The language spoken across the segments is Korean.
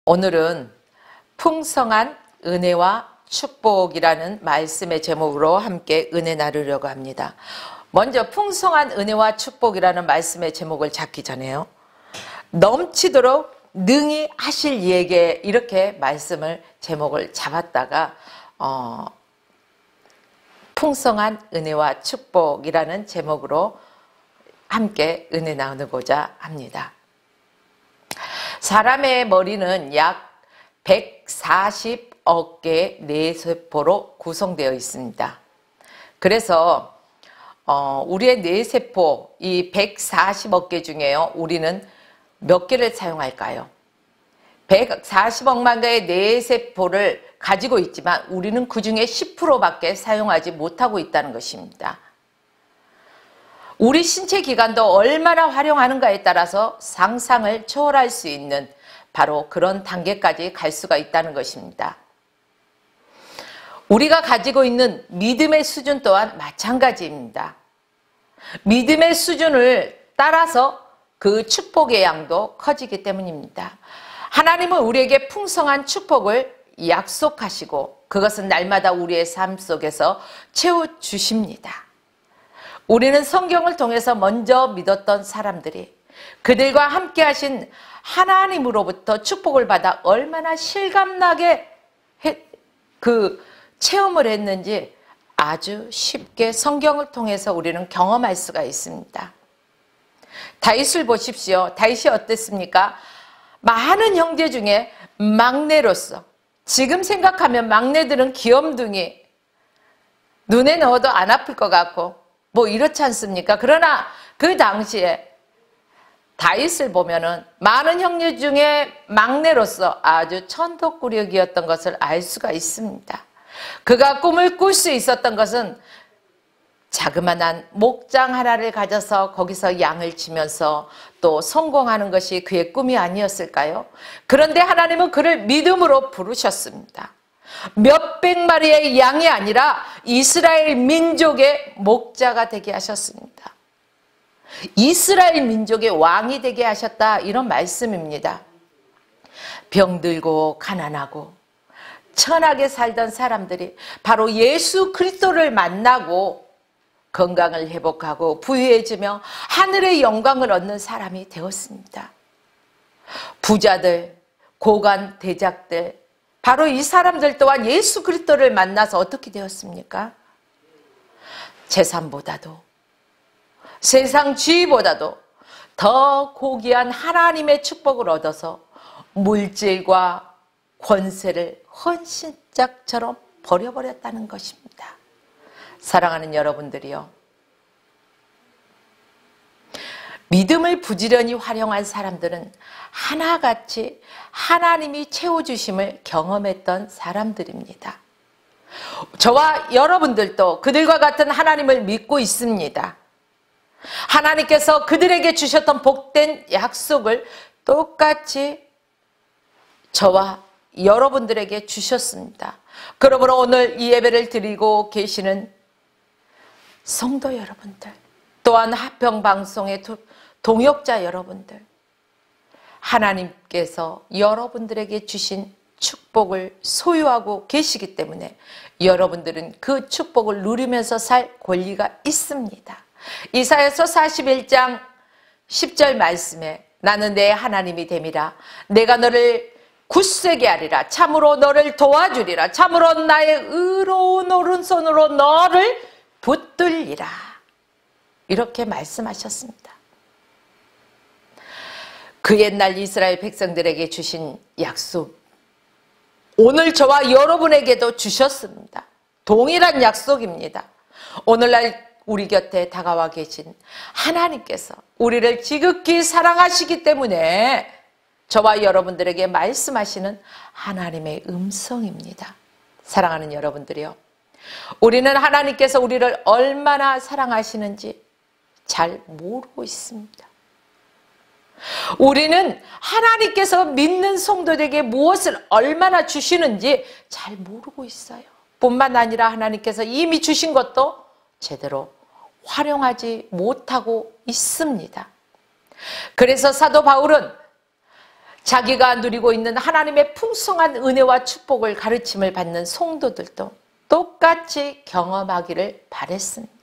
오늘은 풍성한 은혜와 축복이라는 말씀의 제목으로 함께 은혜 나누려고 합니다. 먼저 풍성한 은혜와 축복이라는 말씀의 제목을 잡기 전에요, 넘치도록 능히 하실 이에게, 이렇게 말씀을 제목을 잡았다가 풍성한 은혜와 축복이라는 제목으로 함께 은혜 나누고자 합니다. 사람의 머리는 약 140억 개의 뇌세포로 구성되어 있습니다. 그래서 우리의 뇌세포, 이 140억 개 중에요, 우리는 몇 개를 사용할까요? 140억만 개의 뇌세포를 가지고 있지만 우리는 그 중에 10%밖에 사용하지 못하고 있다는 것입니다. 우리 신체 기관도 얼마나 활용하는가에 따라서 상상을 초월할 수 있는 바로 그런 단계까지 갈 수가 있다는 것입니다. 우리가 가지고 있는 믿음의 수준 또한 마찬가지입니다. 믿음의 수준을 따라서 그 축복의 양도 커지기 때문입니다. 하나님은 우리에게 풍성한 축복을 약속하시고 그것은 날마다 우리의 삶 속에서 채워주십니다. 우리는 성경을 통해서 먼저 믿었던 사람들이 그들과 함께 하신 하나님으로부터 축복을 받아 얼마나 실감나게 체험을 했는지 아주 쉽게 성경을 통해서 우리는 경험할 수가 있습니다. 다윗을 보십시오. 다윗이 어땠습니까? 많은 형제 중에 막내로서, 지금 생각하면 막내들은 귀염둥이, 눈에 넣어도 안 아플 것 같고 뭐 이렇지 않습니까? 그러나 그 당시에 다윗을 보면은 많은 형제 중에 막내로서 아주 천덕꾸러기였던 것을 알 수가 있습니다. 그가 꿈을 꿀 수 있었던 것은 자그마한 목장 하나를 가져서 거기서 양을 치면서 또 성공하는 것이 그의 꿈이 아니었을까요? 그런데 하나님은 그를 믿음으로 부르셨습니다. 몇백 마리의 양이 아니라 이스라엘 민족의 목자가 되게 하셨습니다. 이스라엘 민족의 왕이 되게 하셨다, 이런 말씀입니다. 병들고 가난하고 천하게 살던 사람들이 바로 예수 그리스도를 만나고 건강을 회복하고 부유해지며 하늘의 영광을 얻는 사람이 되었습니다. 부자들, 고관 대작들, 바로 이 사람들 또한 예수 그리스도를 만나서 어떻게 되었습니까? 재산보다도, 세상 지위보다도 더 고귀한 하나님의 축복을 얻어서 물질과 권세를 헌신짝처럼 버려버렸다는 것입니다. 사랑하는 여러분들이요, 믿음을 부지런히 활용한 사람들은 하나같이 하나님이 채워주심을 경험했던 사람들입니다. 저와 여러분들도 그들과 같은 하나님을 믿고 있습니다. 하나님께서 그들에게 주셨던 복된 약속을 똑같이 저와 여러분들에게 주셨습니다. 그러므로 오늘 이 예배를 드리고 계시는 성도 여러분들, 또한 하평방송의 동역자 여러분들, 하나님께서 여러분들에게 주신 축복을 소유하고 계시기 때문에 여러분들은 그 축복을 누리면서 살 권리가 있습니다. 이사야서 41장 10절 말씀에 나는 내 하나님이 됨이라, 내가 너를 굳세게 하리라, 참으로 너를 도와주리라, 참으로 나의 의로운 오른손으로 너를 붙들리라, 이렇게 말씀하셨습니다. 그 옛날 이스라엘 백성들에게 주신 약속, 오늘 저와 여러분에게도 주셨습니다. 동일한 약속입니다. 오늘날 우리 곁에 다가와 계신 하나님께서 우리를 지극히 사랑하시기 때문에 저와 여러분들에게 말씀하시는 하나님의 음성입니다. 사랑하는 여러분들이요, 우리는 하나님께서 우리를 얼마나 사랑하시는지 잘 모르고 있습니다. 우리는 하나님께서 믿는 성도들에게 무엇을 얼마나 주시는지 잘 모르고 있어요. 뿐만 아니라 하나님께서 이미 주신 것도 제대로 활용하지 못하고 있습니다. 그래서 사도 바울은 자기가 누리고 있는 하나님의 풍성한 은혜와 축복을 가르침을 받는 성도들도 똑같이 경험하기를 바랬습니다.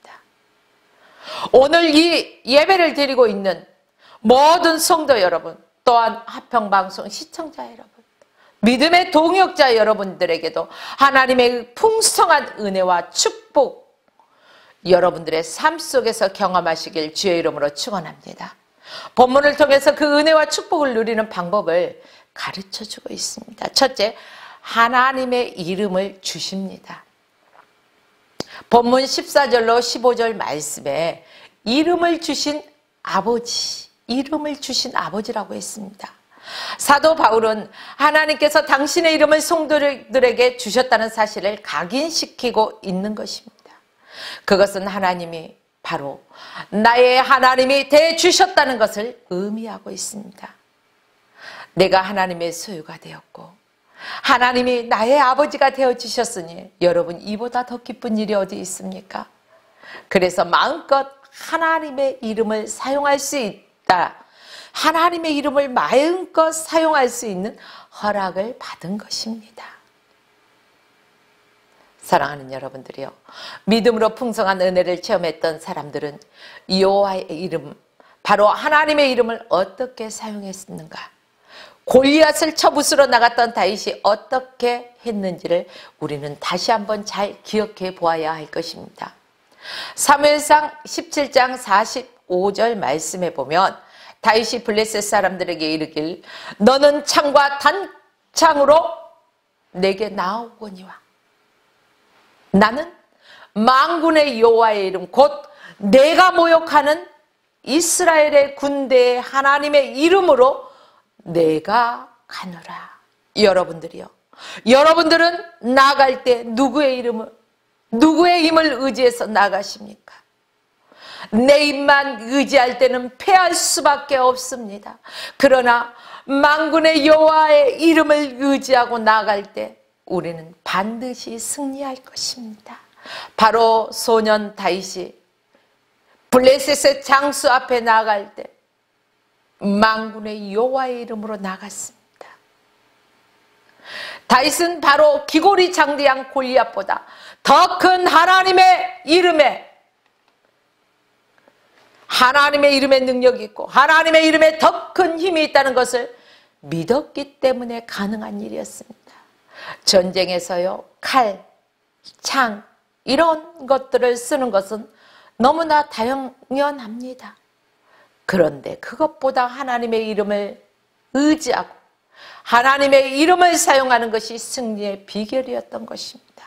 오늘 이 예배를 드리고 있는 모든 성도 여러분, 또한 화평방송 시청자 여러분, 믿음의 동역자 여러분들에게도 하나님의 풍성한 은혜와 축복 여러분들의 삶 속에서 경험하시길 주의 이름으로 축원합니다. 본문을 통해서 그 은혜와 축복을 누리는 방법을 가르쳐주고 있습니다. 첫째, 하나님의 이름을 주십니다. 본문 14절로 15절 말씀에 이름을 주신 아버지, 이름을 주신 아버지라고 했습니다. 사도 바울은 하나님께서 당신의 이름을 성도들에게 주셨다는 사실을 각인시키고 있는 것입니다. 그것은 하나님이 바로 나의 하나님이 되주셨다는 것을 의미하고 있습니다. 내가 하나님의 소유가 되었고 하나님이 나의 아버지가 되어주셨으니 여러분, 이보다 더 기쁜 일이 어디 있습니까? 그래서 마음껏 하나님의 이름을 사용할 수 있다. 하나님의 이름을 마음껏 사용할 수 있는 허락을 받은 것입니다. 사랑하는 여러분들이요, 믿음으로 풍성한 은혜를 체험했던 사람들은 여호와의 이름, 바로 하나님의 이름을 어떻게 사용했는가, 골리앗을 쳐 부수러 나갔던 다윗이 어떻게 했는지를 우리는 다시 한번 잘 기억해 보아야 할 것입니다. 사무엘상 17장 45절 말씀에 보면 다윗이 블레셋 사람들에게 이르길, 너는 창과 단창으로 내게 나오거니와 나는 만군의 여호와의 이름 곧 내가 모욕하는 이스라엘의 군대의 하나님의 이름으로 내가 가노라. 여러분들이요, 여러분들은 나갈 때 누구의 힘을 의지해서 나가십니까? 내 입만 의지할 때는 패할 수밖에 없습니다. 그러나 만군의 여호와의 이름을 의지하고 나갈 때 우리는 반드시 승리할 것입니다. 바로 소년 다윗이 블레셋의 장수 앞에 나갈 때 만군의 여호와의 이름으로 나갔습니다. 다윗은 바로 기골이 장대한 골리앗보다 더 큰 하나님의 이름에, 하나님의 이름에 능력이 있고 하나님의 이름에 더 큰 힘이 있다는 것을 믿었기 때문에 가능한 일이었습니다. 전쟁에서요, 칼, 창 이런 것들을 쓰는 것은 너무나 당연합니다. 그런데 그것보다 하나님의 이름을 의지하고 하나님의 이름을 사용하는 것이 승리의 비결이었던 것입니다.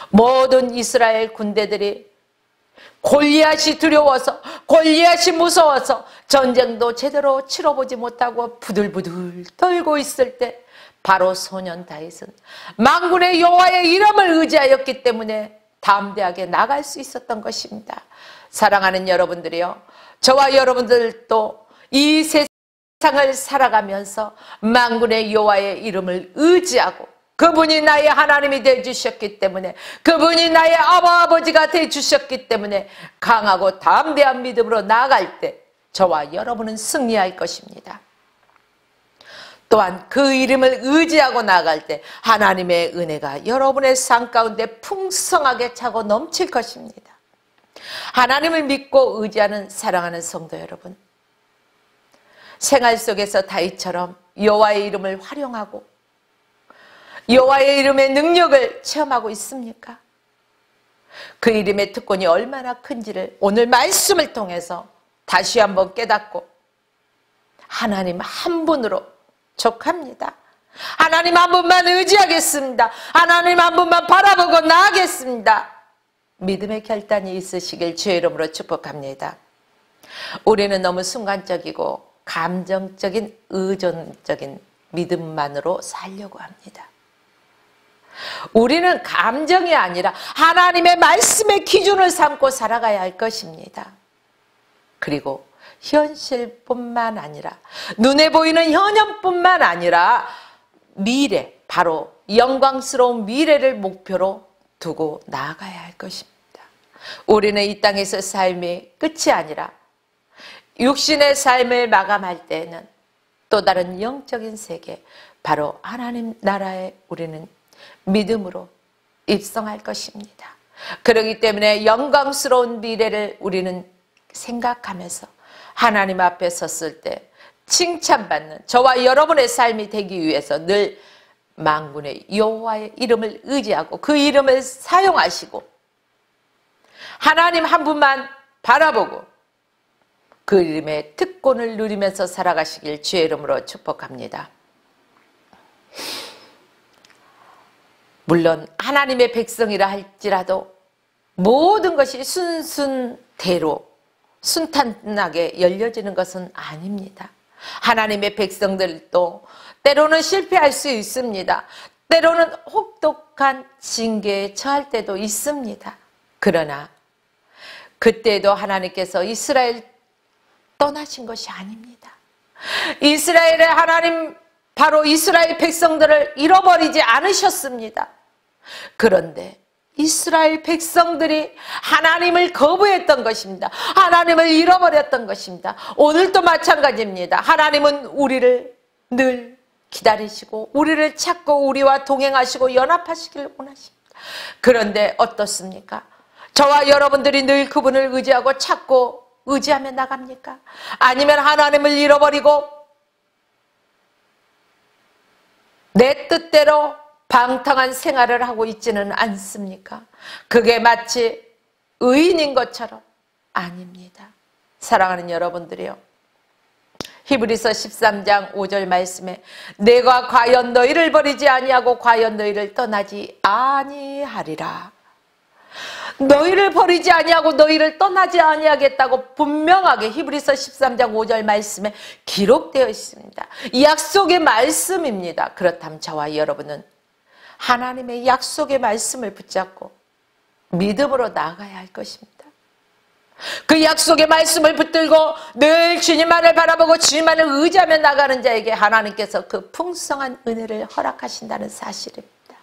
모든 이스라엘 군대들이 골리앗이 두려워서, 골리앗이 무서워서 전쟁도 제대로 치러보지 못하고 부들부들 떨고 있을 때 바로 소년 다윗은 만군의 여호와의 이름을 의지하였기 때문에 담대하게 나갈 수 있었던 것입니다. 사랑하는 여러분들이요, 저와 여러분들도 이 세상을 살아가면서 만군의 여호와의 이름을 의지하고 그분이 나의 하나님이 되어주셨기 때문에, 그분이 나의 아버지가 되어주셨기 때문에 강하고 담대한 믿음으로 나아갈 때 저와 여러분은 승리할 것입니다. 또한 그 이름을 의지하고 나아갈 때 하나님의 은혜가 여러분의 삶 가운데 풍성하게 차고 넘칠 것입니다. 하나님을 믿고 의지하는 사랑하는 성도 여러분, 생활 속에서 다윗처럼 여호와의 이름을 활용하고 여호와의 이름의 능력을 체험하고 있습니까? 그 이름의 특권이 얼마나 큰지를 오늘 말씀을 통해서 다시 한번 깨닫고 하나님 한 분으로 족합니다. 하나님 한 분만 의지하겠습니다. 하나님 한 분만 바라보고 나아가겠습니다. 믿음의 결단이 있으시길 주의 이름으로 축복합니다. 우리는 너무 순간적이고 감정적인 의존적인 믿음만으로 살려고 합니다. 우리는 감정이 아니라 하나님의 말씀의 기준을 삼고 살아가야 할 것입니다. 그리고 현실뿐만 아니라 눈에 보이는 현현뿐만 아니라 미래, 바로 영광스러운 미래를 목표로 두고 나아가야 할 것입니다. 우리는 이 땅에서 삶이 끝이 아니라 육신의 삶을 마감할 때는 또 다른 영적인 세계, 바로 하나님 나라에 우리는 믿음으로 입성할 것입니다. 그렇기 때문에 영광스러운 미래를 우리는 생각하면서 하나님 앞에 섰을 때 칭찬받는 저와 여러분의 삶이 되기 위해서 늘 만군의 여호와의 이름을 의지하고 그 이름을 사용하시고 하나님 한 분만 바라보고 그 이름의 특권을 누리면서 살아가시길 주의 이름으로 축복합니다. 물론 하나님의 백성이라 할지라도 모든 것이 순순대로 순탄하게 열려지는 것은 아닙니다. 하나님의 백성들도 때로는 실패할 수 있습니다. 때로는 혹독한 징계에 처할 때도 있습니다. 그러나 그때도 하나님께서 이스라엘 떠나신 것이 아닙니다. 이스라엘의 하나님, 바로 이스라엘 백성들을 잃어버리지 않으셨습니다. 그런데 이스라엘 백성들이 하나님을 거부했던 것입니다. 하나님을 잃어버렸던 것입니다. 오늘도 마찬가지입니다. 하나님은 우리를 늘 기다리시고 우리를 찾고 우리와 동행하시고 연합하시길 원하십니다. 그런데 어떻습니까? 저와 여러분들이 늘 그분을 의지하고 찾고 의지하며 나갑니까? 아니면 하나님을 잃어버리고 내 뜻대로 방탕한 생활을 하고 있지는 않습니까? 그게 마치 의인인 것처럼 아닙니다. 사랑하는 여러분들이요, 히브리서 13장 5절 말씀에 내가 과연 너희를 버리지 아니하고 과연 너희를 떠나지 아니하리라. 너희를 버리지 아니하고 너희를 떠나지 아니하겠다고 분명하게 히브리서 13장 5절 말씀에 기록되어 있습니다. 약속의 말씀입니다. 그렇다면 저와 여러분은 하나님의 약속의 말씀을 붙잡고 믿음으로 나아가야 할 것입니다. 그 약속의 말씀을 붙들고 늘 주님만을 바라보고 주님만을 의지하며 나가는 자에게 하나님께서 그 풍성한 은혜를 허락하신다는 사실입니다.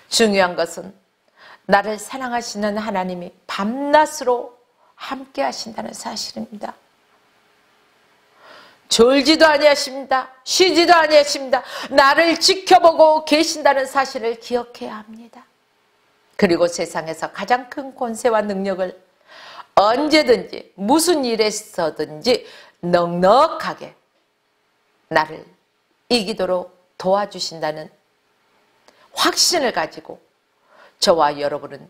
중요한 것은 나를 사랑하시는 하나님이 밤낮으로 함께 하신다는 사실입니다. 졸지도 아니하십니다. 쉬지도 아니하십니다. 나를 지켜보고 계신다는 사실을 기억해야 합니다. 그리고 세상에서 가장 큰 권세와 능력을 언제든지 무슨 일에서든지 넉넉하게 나를 이기도록 도와주신다는 확신을 가지고 저와 여러분은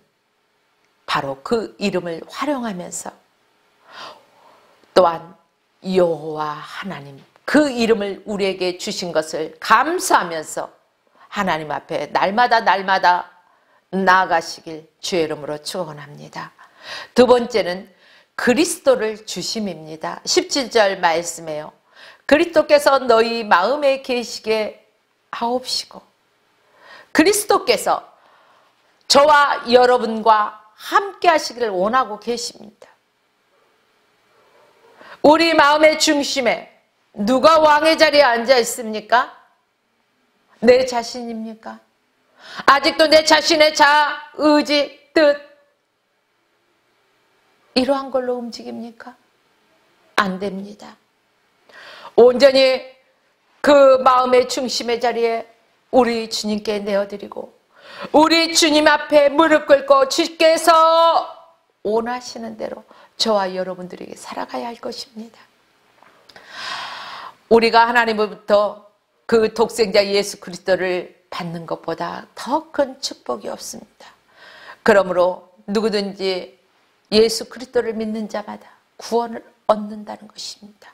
바로 그 이름을 활용하면서 또한 여호와 하나님, 그 이름을 우리에게 주신 것을 감사하면서 하나님 앞에 날마다 나아가시길 주의 이름으로 축원합니다. 두 번째는 그리스도를 주심입니다. 17절 말씀에요, 그리스도께서 너희 마음에 계시게 하옵시고, 그리스도께서 저와 여러분과 함께 하시기를 원하고 계십니다. 우리 마음의 중심에 누가 왕의 자리에 앉아 있습니까? 내 자신입니까? 아직도 내 자신의 자아, 의지, 뜻 이러한 걸로 움직입니까? 안 됩니다. 온전히 그 마음의 중심의 자리에 우리 주님께 내어드리고 우리 주님 앞에 무릎 꿇고 주께서 원하시는 대로 저와 여러분들에게 살아가야 할 것입니다. 우리가 하나님으로부터 그 독생자 예수 그리스도를 받는 것보다 더 큰 축복이 없습니다. 그러므로 누구든지 예수 그리스도를 믿는 자마다 구원을 얻는다는 것입니다.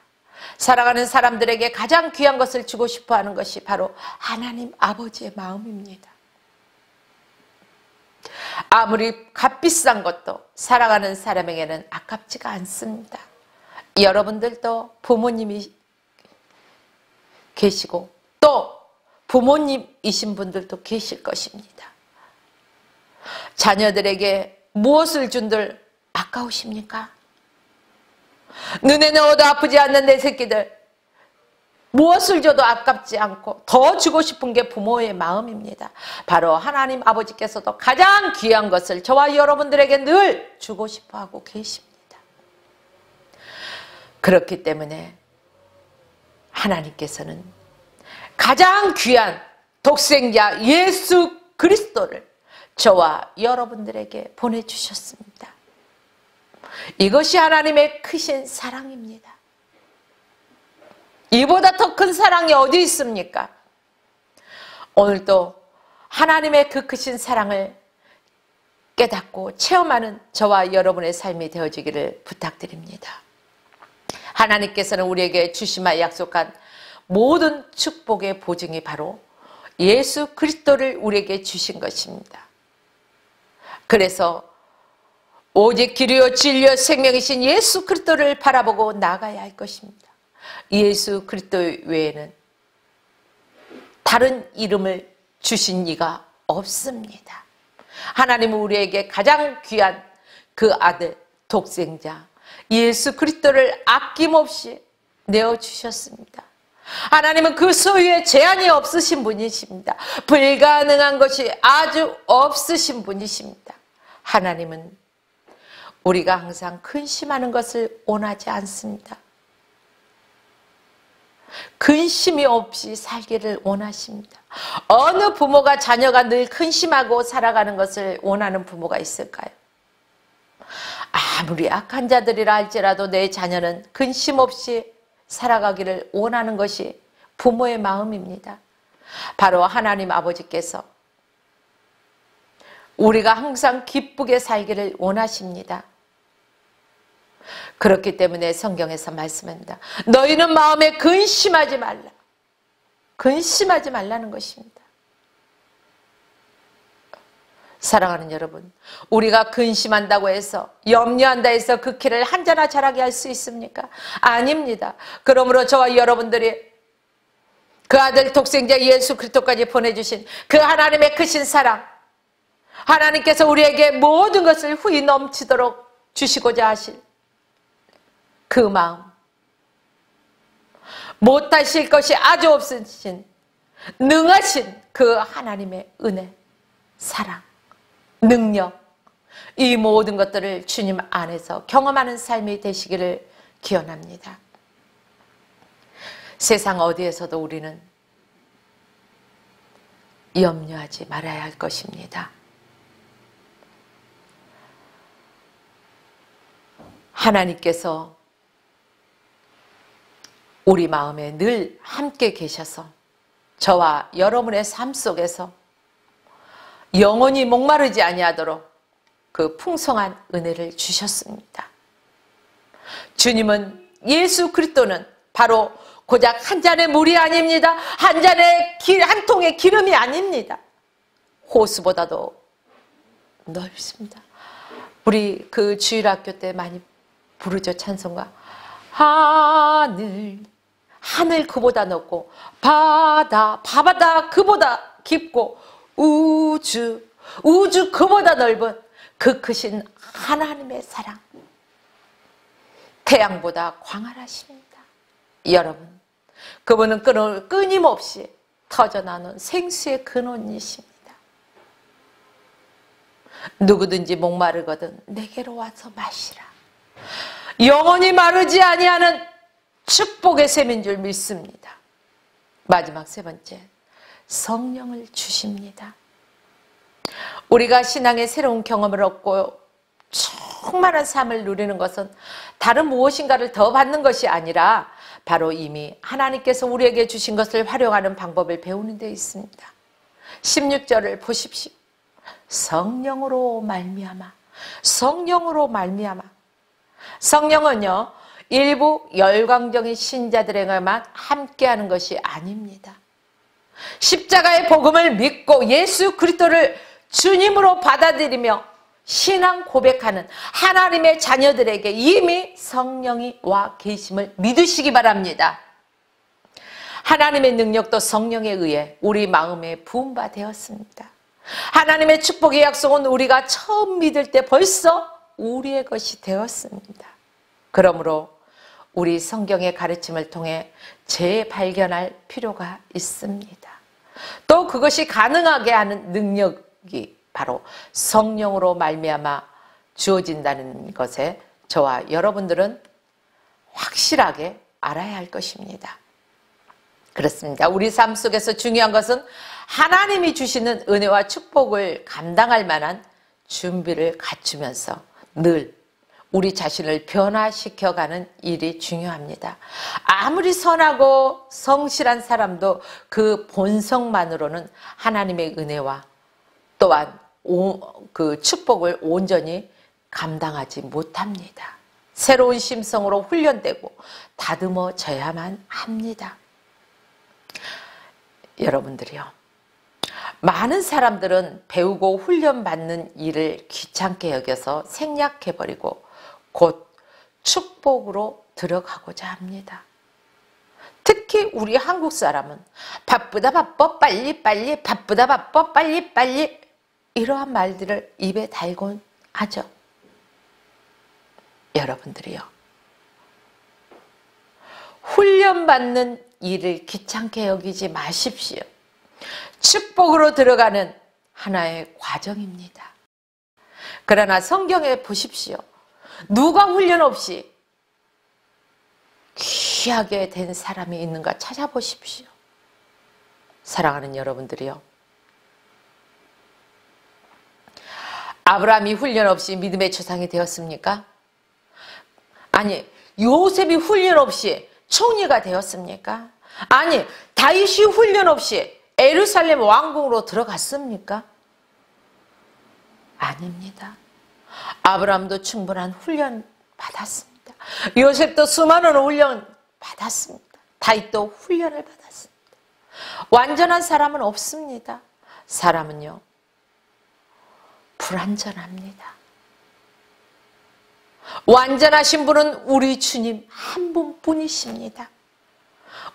사랑하는 사람들에게 가장 귀한 것을 주고 싶어 하는 것이 바로 하나님 아버지의 마음입니다. 아무리 값비싼 것도 사랑하는 사람에게는 아깝지가 않습니다. 여러분들도 부모님이 계시고 또 부모님이신 분들도 계실 것입니다. 자녀들에게 무엇을 준들 아까우십니까? 눈에 넣어도 아프지 않는 내 새끼들, 무엇을 줘도 아깝지 않고 더 주고 싶은 게 부모의 마음입니다. 바로 하나님 아버지께서도 가장 귀한 것을 저와 여러분들에게 늘 주고 싶어 하고 계십니다. 그렇기 때문에 하나님께서는 가장 귀한 독생자 예수 그리스도를 저와 여러분들에게 보내주셨습니다. 이것이 하나님의 크신 사랑입니다. 이보다 더 큰 사랑이 어디 있습니까? 오늘도 하나님의 그 크신 사랑을 깨닫고 체험하는 저와 여러분의 삶이 되어지기를 부탁드립니다. 하나님께서는 우리에게 주시마 약속한 모든 축복의 보증이 바로 예수 그리스도를 우리에게 주신 것입니다. 그래서 오직 길이요 진리요 생명이신 예수 그리스도를 바라보고 나아가야 할 것입니다. 예수 그리스도 외에는 다른 이름을 주신 이가 없습니다. 하나님은 우리에게 가장 귀한 그 아들 독생자 예수 그리스도를 아낌없이 내어주셨습니다. 하나님은 그 소유에 제한이 없으신 분이십니다. 불가능한 것이 아주 없으신 분이십니다. 하나님은 우리가 항상 근심하는 것을 원하지 않습니다. 근심이 없이 살기를 원하십니다. 어느 부모가 자녀가 늘 근심하고 살아가는 것을 원하는 부모가 있을까요? 아무리 악한 자들이라 할지라도 내 자녀는 근심 없이 살아가기를 원하는 것이 부모의 마음입니다. 바로 하나님 아버지께서 우리가 항상 기쁘게 살기를 원하십니다. 그렇기 때문에 성경에서 말씀합니다. 너희는 마음에 근심하지 말라. 근심하지 말라는 것입니다. 사랑하는 여러분, 우리가 근심한다고 해서 염려한다 해서 그 길을 한자나 잘하게 할 수 있습니까? 아닙니다. 그러므로 저와 여러분들이 그 아들 독생자 예수 그리스도까지 보내주신 그 하나님의 크신 사랑, 하나님께서 우리에게 모든 것을 후히 넘치도록 주시고자 하실 그 마음, 못하실 것이 아주 없으신 능하신 그 하나님의 은혜, 사랑, 능력, 이 모든 것들을 주님 안에서 경험하는 삶이 되시기를 기원합니다. 세상 어디에서도 우리는 염려하지 말아야 할 것입니다. 하나님께서 우리 마음에 늘 함께 계셔서 저와 여러분의 삶 속에서 영원히 목마르지 아니하도록 그 풍성한 은혜를 주셨습니다. 주님은 예수 그리스도는 바로 고작 한 잔의 물이 아닙니다. 한 통의 기름이 아닙니다. 호수보다도 넓습니다. 우리 그 주일학교 때 많이 부르죠, 찬송가. 하늘 그보다 높고 바다 그보다 깊고 우주 그보다 넓은 그 크신 하나님의 사랑, 태양보다 광활하십니다. 여러분, 그분은 끊임없이 터져나오는 생수의 근원이십니다. 누구든지 목마르거든 내게로 와서 마시라. 영원히 마르지 아니하는 축복의 샘인 줄 믿습니다. 마지막 세 번째, 성령을 주십니다. 우리가 신앙의 새로운 경험을 얻고 충만한 삶을 누리는 것은 다른 무엇인가를 더 받는 것이 아니라 바로 이미 하나님께서 우리에게 주신 것을 활용하는 방법을 배우는 데 있습니다. 16절을 보십시오. 성령으로 말미암아. 성령은요, 일부 열광적인 신자들에게만 함께하는 것이 아닙니다. 십자가의 복음을 믿고 예수 그리스도를 주님으로 받아들이며 신앙 고백하는 하나님의 자녀들에게 이미 성령이 와 계심을 믿으시기 바랍니다. 하나님의 능력도 성령에 의해 우리 마음에 부음바 되었습니다. 하나님의 축복의 약속은 우리가 처음 믿을 때 벌써 우리의 것이 되었습니다. 그러므로 우리 성경의 가르침을 통해 재발견할 필요가 있습니다. 또 그것이 가능하게 하는 능력이 바로 성령으로 말미암아 주어진다는 것에 저와 여러분들은 확실하게 알아야 할 것입니다. 그렇습니다. 우리 삶 속에서 중요한 것은 하나님이 주시는 은혜와 축복을 감당할 만한 준비를 갖추면서 늘 우리 자신을 변화시켜가는 일이 중요합니다. 아무리 선하고 성실한 사람도 그 본성만으로는 하나님의 은혜와 또한 그 축복을 온전히 감당하지 못합니다. 새로운 심성으로 훈련되고 다듬어져야만 합니다. 여러분들이요, 많은 사람들은 배우고 훈련받는 일을 귀찮게 여겨서 생략해버리고 곧 축복으로 들어가고자 합니다. 특히 우리 한국 사람은 바쁘다 바빠 빨리빨리, 바쁘다 바빠 빨리빨리, 이러한 말들을 입에 달곤 하죠. 여러분들이요, 훈련받는 일을 귀찮게 여기지 마십시오. 축복으로 들어가는 하나의 과정입니다. 그러나 성경에 보십시오. 누가 훈련 없이 귀하게 된 사람이 있는가 찾아보십시오. 사랑하는 여러분들이요, 아브라함이 훈련 없이 믿음의 조상이 되었습니까? 아니, 요셉이 훈련 없이 총리가 되었습니까? 아니, 다윗이 훈련 없이 예루살렘 왕궁으로 들어갔습니까? 아닙니다. 아브라함도 충분한 훈련 받았습니다. 요셉도 수많은 훈련 받았습니다. 다윗도 훈련을 받았습니다. 완전한 사람은 없습니다. 사람은요, 불완전합니다. 완전하신 분은 우리 주님 한 분뿐이십니다.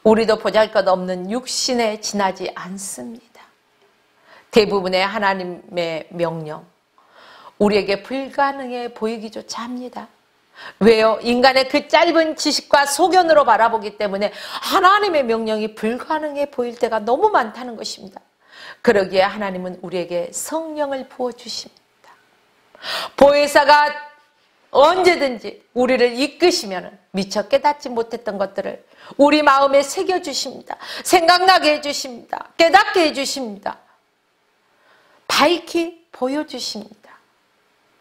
우리도 보잘것없는 육신에 지나지 않습니다. 대부분의 하나님의 명령, 우리에게 불가능해 보이기조차 합니다. 왜요? 인간의 그 짧은 지식과 소견으로 바라보기 때문에 하나님의 명령이 불가능해 보일 때가 너무 많다는 것입니다. 그러기에 하나님은 우리에게 성령을 부어주십니다. 보혜사가 언제든지 우리를 이끄시면 미처 깨닫지 못했던 것들을 우리 마음에 새겨주십니다. 생각나게 해주십니다. 깨닫게 해주십니다. 밝히 보여주십니다.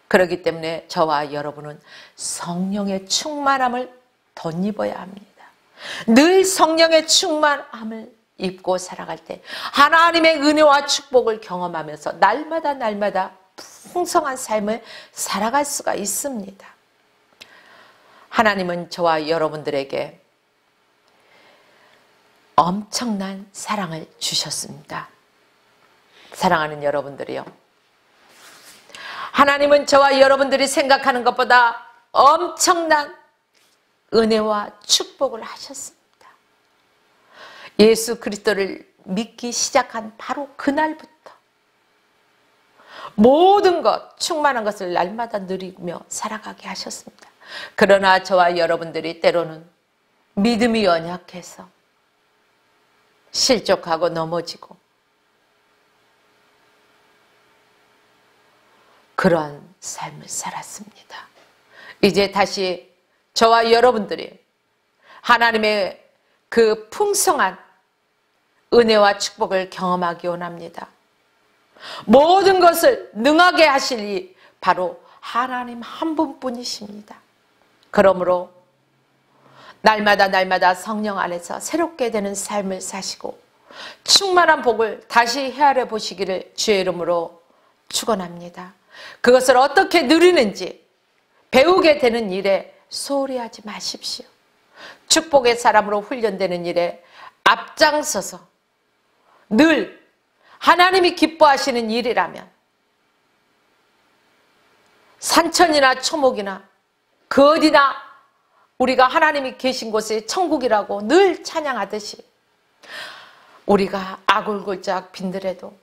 그렇기 때문에 저와 여러분은 성령의 충만함을 덧입어야 합니다. 늘 성령의 충만함을 입고 살아갈 때 하나님의 은혜와 축복을 경험하면서 날마다 풍성한 삶을 살아갈 수가 있습니다. 하나님은 저와 여러분들에게 엄청난 사랑을 주셨습니다. 사랑하는 여러분들이요, 하나님은 저와 여러분들이 생각하는 것보다 엄청난 은혜와 축복을 하셨습니다. 예수 그리스도를 믿기 시작한 바로 그날부터 모든 것, 충만한 것을 날마다 누리며 살아가게 하셨습니다. 그러나 저와 여러분들이 때로는 믿음이 연약해서 실족하고 넘어지고 그러한 삶을 살았습니다. 이제 다시 저와 여러분들이 하나님의 그 풍성한 은혜와 축복을 경험하기 원합니다. 모든 것을 능하게 하실 이 바로 하나님 한 분뿐이십니다. 그러므로 날마다 성령 안에서 새롭게 되는 삶을 사시고 충만한 복을 다시 헤아려 보시기를 주의 이름으로 축원합니다. 그것을 어떻게 누리는지 배우게 되는 일에 소홀히 하지 마십시오. 축복의 사람으로 훈련되는 일에 앞장서서 늘 하나님이 기뻐하시는 일이라면 산천이나 초목이나 그 어디나 우리가 하나님이 계신 곳에 천국이라고 늘 찬양하듯이 우리가 아골골짝 빈들에도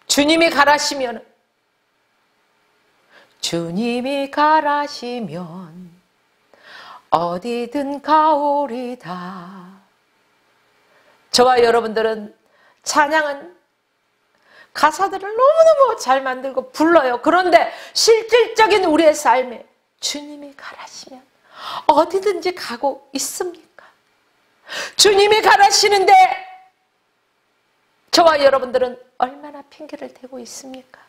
주님이 가라시면 어디든 가오리다. 저와 여러분들은 찬양은 가사들을 너무너무 잘 만들고 불러요. 그런데 실질적인 우리의 삶에 주님이 가라시면 어디든지 가고 있습니까? 주님이 가라시는데 저와 여러분들은 얼마나 핑계를 대고 있습니까?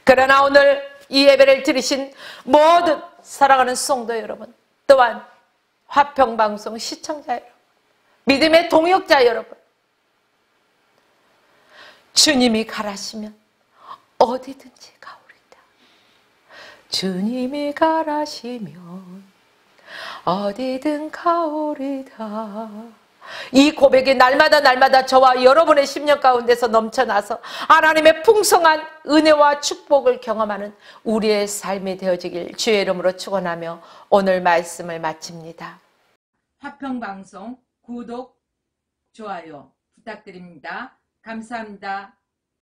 그러나 오늘 이 예배를 들으신 모든 사랑하는 성도 여러분, 또한 화평방송 시청자 여러분, 믿음의 동역자 여러분, 주님이 가라시면 어디든지 가오리다. 주님이 가라시면 어디든 가오리다. 이 고백이 날마다 저와 여러분의 심령 가운데서 넘쳐나서 하나님의 풍성한 은혜와 축복을 경험하는 우리의 삶이 되어지길 주의 이름으로 축원하며 오늘 말씀을 마칩니다. 화평방송 구독, 좋아요 부탁드립니다. 감사합니다.